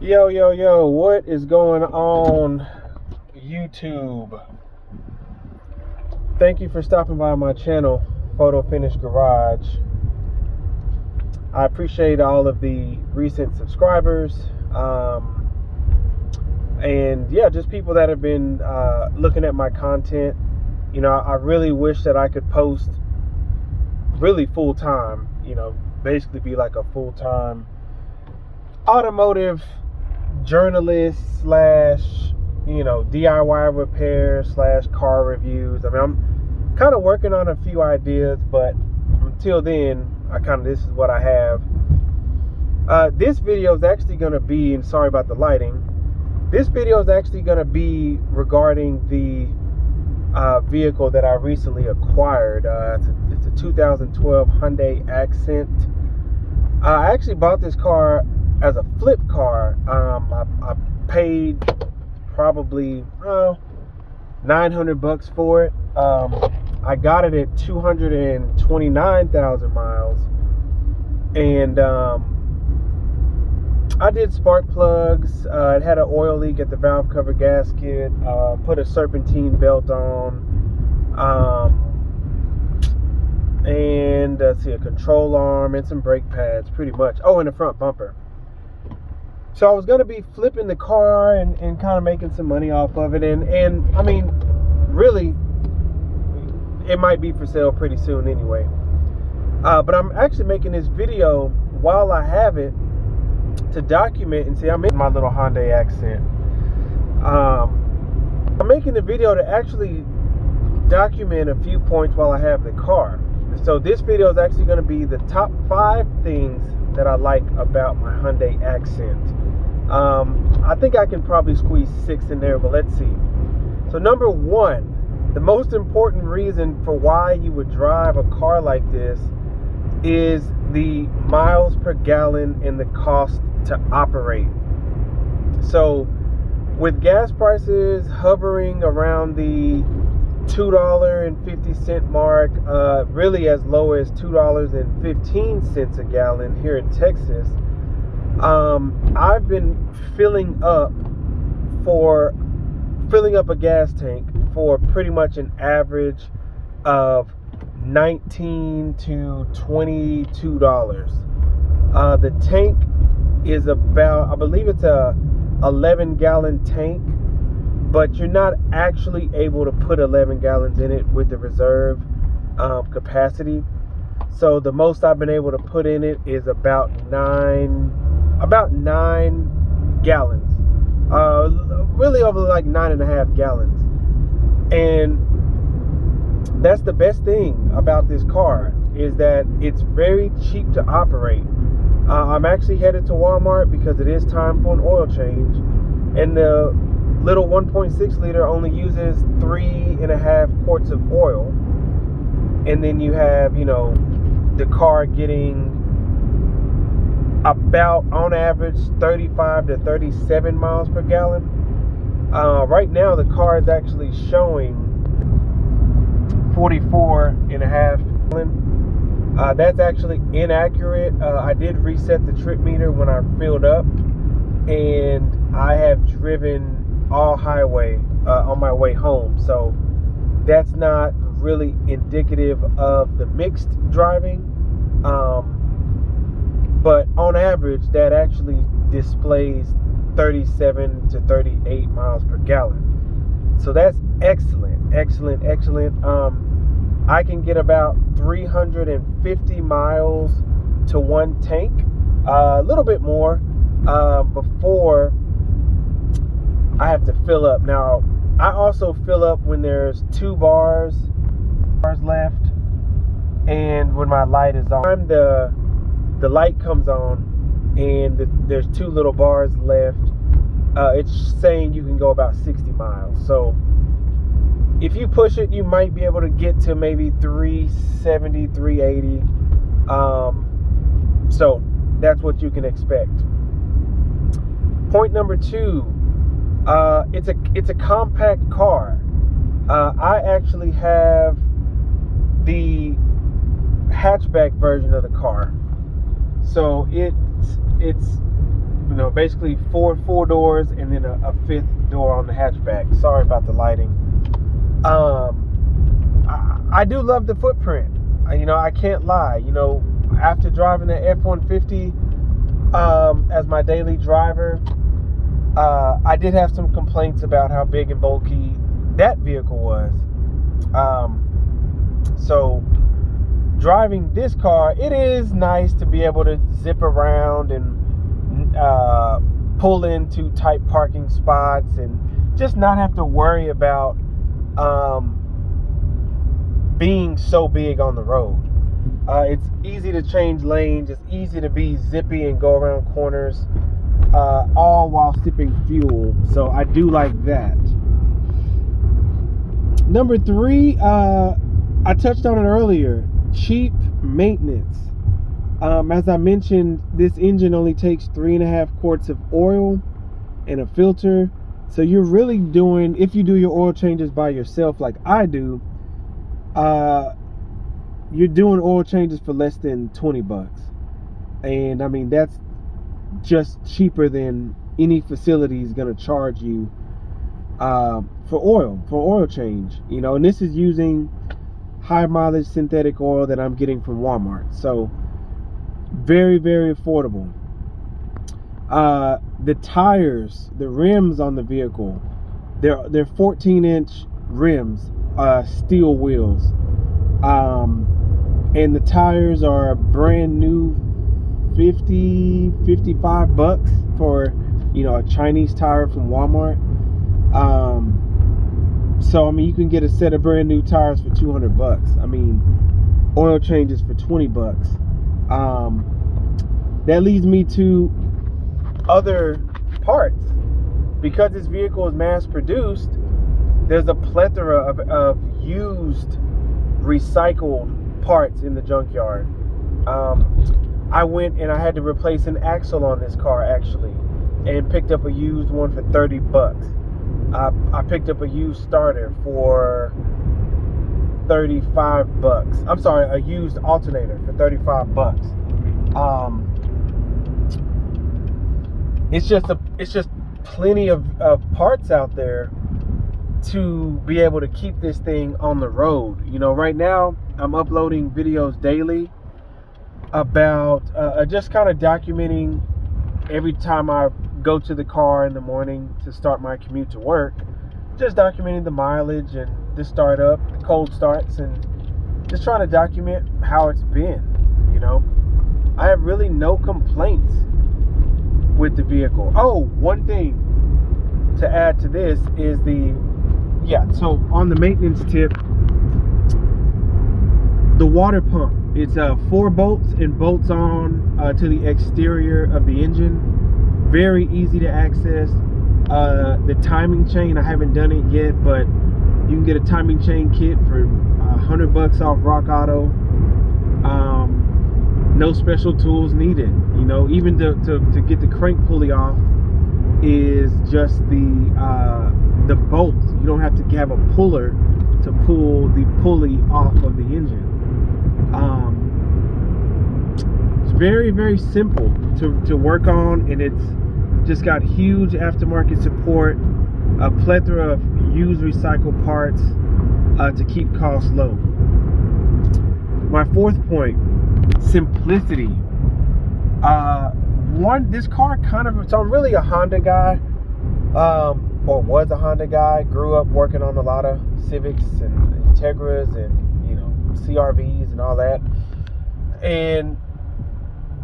Yo, what is going on, YouTube? Thank you for stopping by my channel, Photo Finish Garage. I appreciate all of the recent subscribers, and yeah, just people that have been looking at my content. You know, I really wish that I could post really full-time, basically be like a full-time automotive journalist slash DIY repair slash car reviews. I mean, I'm kind of working on a few ideas, but until then, this is what I have. This video is actually going to be, and sorry about the lighting, this video is actually going to be regarding the vehicle that I recently acquired. It's a 2012 Hyundai Accent. I actually bought this car as a flip car. I paid probably $900 for it. I got it at 229,000 miles, and I did spark plugs. It had an oil leak at the valve cover gasket. Put a serpentine belt on, and let's see, a control arm and some brake pads, pretty much. Oh, and a front bumper. So I was going to be flipping the car and kind of making some money off of it. And I mean, really, it might be for sale pretty soon anyway. But I'm actually making this video while I have it to document and see. I'm in my little Hyundai Accent. I'm making the video to actually document a few points while I have the car. So this video is actually going to be the top 5 things that I like about my Hyundai Accent. I think I can probably squeeze 6 in there, but let's see. So number 1, the most important reason for why you would drive a car like this is the miles per gallon and the cost to operate. So with gas prices hovering around the $2.50 mark, really as low as $2.15 a gallon here in Texas, I've been filling up a gas tank for pretty much an average of $19 to $22. The tank is about, I believe it's a 11-gallon tank, but you're not actually able to put 11 gallons in it with the reserve capacity. So the most I've been able to put in it is about 9 gallons. Really over like 9.5 gallons. And that's the best thing about this car, is that it's very cheap to operate. I'm actually headed to Walmart because it is time for an oil change, and the little 1.6 liter only uses 3.5 quarts of oil. And then you have, the car getting about, on average, 35 to 37 miles per gallon. Right now, the car is actually showing 44.5 gallon. That's actually inaccurate. I did reset the trip meter when I filled up, and I have driven all highway on my way home, so that's not really indicative of the mixed driving, but on average that actually displays 37 to 38 miles per gallon. So that's excellent. I can get about 350 miles to one tank, a little bit more, before I have to fill up. Now, I also fill up when there's 2 bars left, and when my light is on. The light comes on and there's 2 little bars left. It's saying you can go about 60 miles. So if you push it, you might be able to get to maybe 370, 380. So that's what you can expect. Point number 2. It's a compact car. I actually have the hatchback version of the car, so it's basically four doors and then a fifth door on the hatchback. Sorry about the lighting. I do love the footprint. I can't lie. After driving the F-150 as my daily driver, I did have some complaints about how big and bulky that vehicle was. So driving this car, it is nice to be able to zip around and pull into tight parking spots and just not have to worry about being so big on the road. It's easy to change lanes. It's easy to be zippy and go around corners, all while sipping fuel. So I do like that. Number 3, I touched on it earlier. Cheap maintenance. As I mentioned, this engine only takes 3.5 quarts of oil and a filter. So you're really doing, if you do your oil changes by yourself like I do, you're doing oil changes for less than $20. And I mean, that's just cheaper than any facility is going to charge you for oil change. And this is using high mileage synthetic oil that I'm getting from Walmart. So very, very affordable. The tires, the rims on the vehicle, they're 14-inch rims, steel wheels, and the tires are brand new, $55 for a Chinese tire from Walmart. So I mean, you can get a set of brand new tires for $200. I mean, oil changes for $20. That leads me to other parts. Because this vehicle is mass produced, there's a plethora of used recycled parts in the junkyard. I went and I had to replace an axle on this car actually, and picked up a used one for $30. I picked up a used starter for $35. I'm sorry, a used alternator for $35. It's just plenty of parts out there to be able to keep this thing on the road. Right now I'm uploading videos daily about just kind of documenting every time I go to the car in the morning to start my commute to work, just documenting the mileage and the startup, the cold starts, and just trying to document how it's been. I have really no complaints with the vehicle. Oh, one thing to add to this is so on the maintenance tip, the water pump, it's 4 bolts and bolts on to the exterior of the engine. Very easy to access. The timing chain, I haven't done it yet, but you can get a timing chain kit for $100 off Rock Auto. No special tools needed. Even to get the crank pulley off is just the bolt. You don't have to have a puller to pull the pulley off of the engine. It's very, very simple to work on, and it's just got huge aftermarket support, a plethora of used recycled parts to keep costs low. My 4th point, simplicity. This car so I'm really a Honda guy, or was a Honda guy. Grew up working on a lot of Civics and Integras and CRVs and all that. And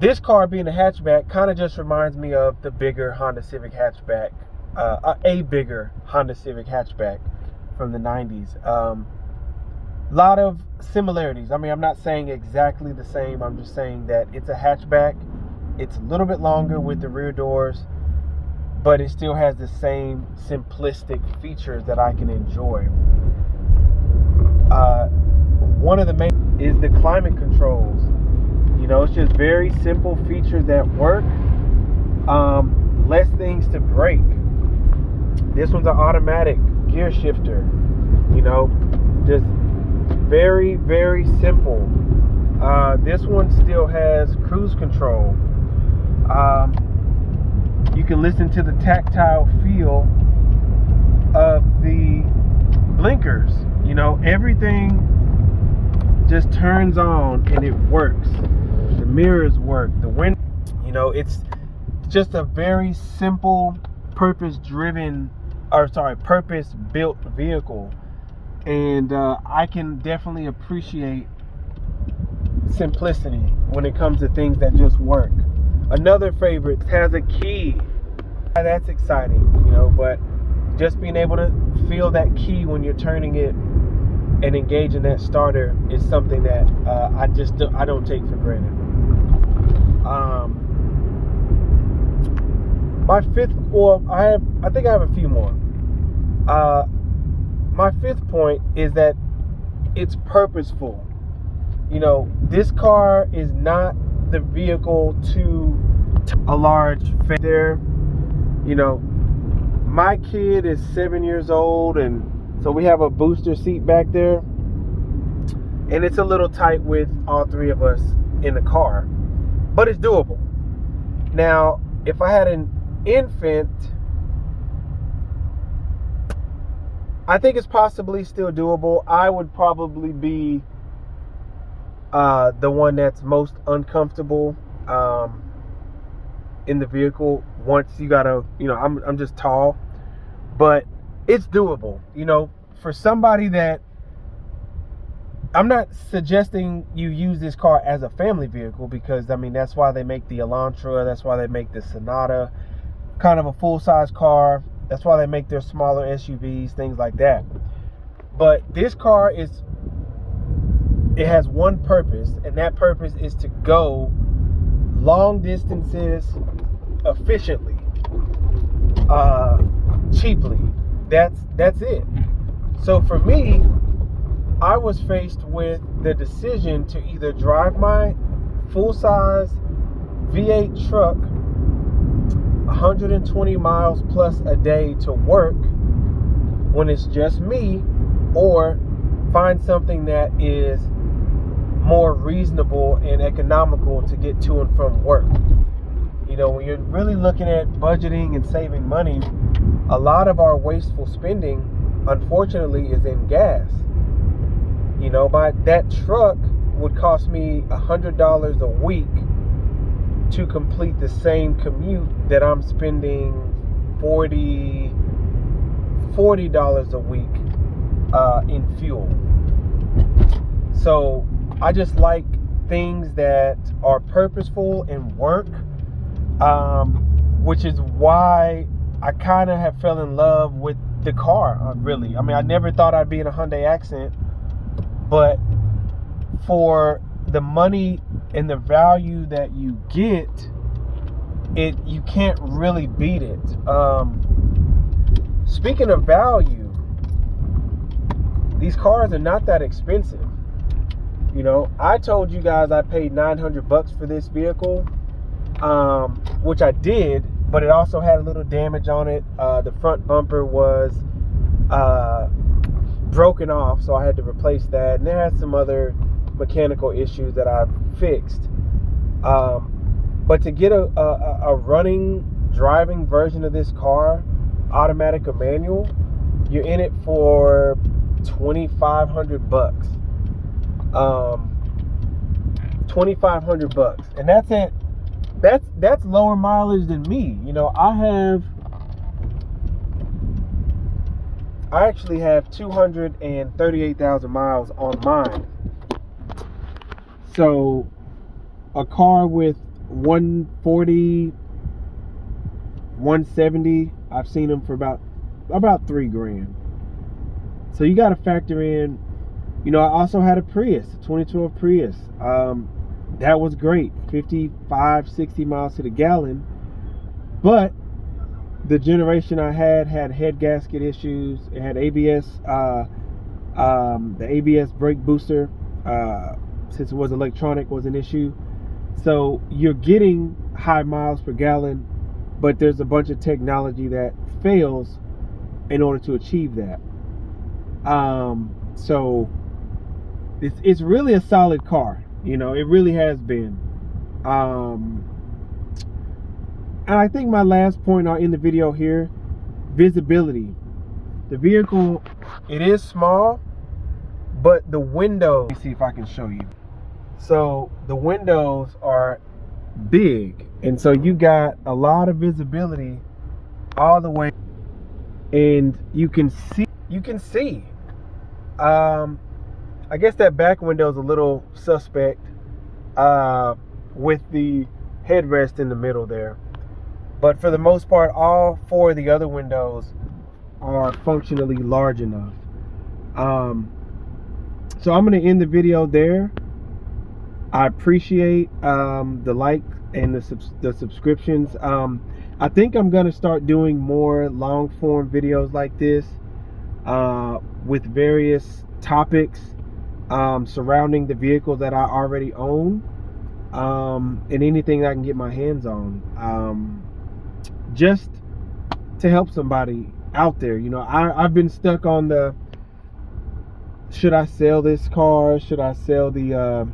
this car being a hatchback kind of just reminds me of the bigger Honda Civic hatchback, a bigger Honda Civic hatchback from the 90s. Lot of similarities. I mean, I'm not saying exactly the same. I'm just saying that it's a hatchback. It's a little bit longer with the rear doors, but it still has the same simplistic features that I can enjoy. One of the main is the climate controls. It's just very simple features that work. Less things to break. This one's an automatic gear shifter. Just very, very simple. This one still has cruise control. can listen to the tactile feel of the blinkers. You know, everything just turns on and it works. The mirrors work, the wind, you know, it's just a very simple, purpose-built vehicle. And I can definitely appreciate simplicity when it comes to things that just work. Another favorite has a key. That's exciting, you know, but just being able to feel that key when you're turning it and engaging that starter is something that I don't take for granted. My fifth, or I think I have a few more. My fifth point is that it's purposeful. You know, this car is not the vehicle to a large there. You know, my kid is 7 years old, and so we have a booster seat back there, and it's a little tight with all three of us in the car, but it's doable. Now, if I had an infant, I think it's possibly still doable. I would probably be the one that's most uncomfortable in the vehicle. Once you gotta, you know, I'm just tall, but it's doable. You know, for somebody that, I'm not suggesting you use this car as a family vehicle, because I mean that's why they make the Elantra, that's why they make the Sonata, kind of a full-size car. That's why they make their smaller SUVs, things like that. But this car it has one purpose, and that purpose is to go long distances efficiently, cheaply. That's it. So for me, I was faced with the decision to either drive my full-size V8 truck 120 miles plus a day to work when it's just me, or find something that is more reasonable and economical to get to and from work. You know, when you're really looking at budgeting and saving money, a lot of our wasteful spending, unfortunately, is in gas. You know, that truck would cost me $100 a week to complete the same commute that I'm spending $40 a week in fuel. So I just like things that are purposeful and work, which is why I kind of have fell in love with the car, really. I mean, I never thought I'd be in a Hyundai Accent, but for the money and the value that you get, you can't really beat it. Speaking of value, these cars are not that expensive. You know, I told you guys I paid $900 for this vehicle, which I did, but it also had a little damage on it. The front bumper was broken off, so I had to replace that, and it had some other mechanical issues that I fixed. But to get a running, driving version of this car, automatic or manual, you're in it for $2,500. $2,500, and that's it. That's lower mileage than me. You know, I actually have 238,000 miles on mine. So a car with 140, 170, I've seen them for about $3,000. So you got to factor in, you know, I also had a Prius, a 2012 Prius. That was great, 55, 60 miles to the gallon. But the generation I had head gasket issues. It had ABS, the ABS brake booster, since it was electronic, was an issue. So you're getting high miles per gallon, but there's a bunch of technology that fails in order to achieve that. So it's really a solid car. You know, it really has been. And I think my last point in the video here, visibility. The vehicle, it is small, but the windows, let me see if I can show you. So the windows are big, and so you got a lot of visibility all the way, and you can see. I guess that back window is a little suspect with the headrest in the middle there, but for the most part, all four of the other windows are functionally large enough. So I'm going to end the video there. I appreciate the like and the subscriptions. I think I'm going to start doing more long form videos like this with various topics surrounding the vehicles that I already own, and anything I can get my hands on, just to help somebody out there. You know, I've been stuck on the, should I sell this car? Should I sell the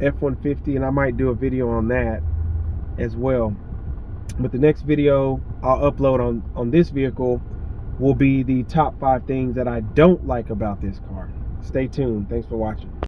F-150? And I might do a video on that as well. But the next video I'll upload on this vehicle will be the top 5 things that I don't like about this car. Stay tuned. Thanks for watching.